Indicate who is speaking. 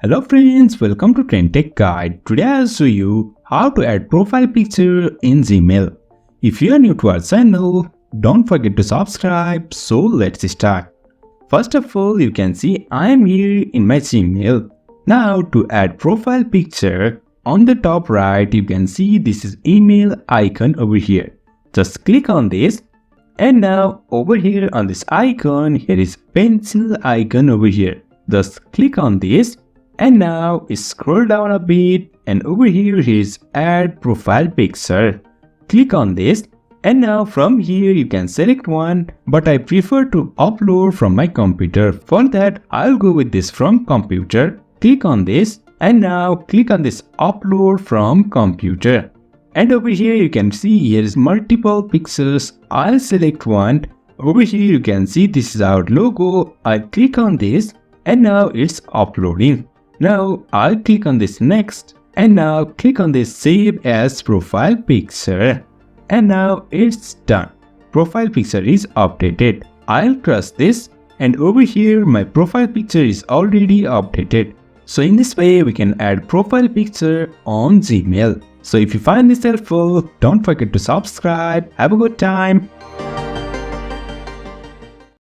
Speaker 1: Hello friends, welcome to TrendTech Guide. Today I'll show you how to add profile picture in Gmail. If you are new to our channel, don't forget to subscribe. So let's start. First of all, you can see I am here in my Gmail. Now to add profile picture, on the top right you can see this is email icon over here. Just click on this. And now over here on this icon, here is pencil icon over here. Just click on this and now scroll down a bit and over here is add profile picture. Click on this and now from here you can select one, but I prefer to upload from my computer. For that I'll go with this from computer. Click on this and now click on this upload from computer. And over here you can see here is multiple pictures. I'll select one. Over here you can see this is our logo. I click on this and now it's uploading. Now I'll click on this next and now click on this save as profile picture. And now it's done. Profile picture is updated. I'll trust this and over here my profile picture is already updated. So in this way we can add profile picture on Gmail. So if you find this helpful, don't forget to subscribe. Have a good time.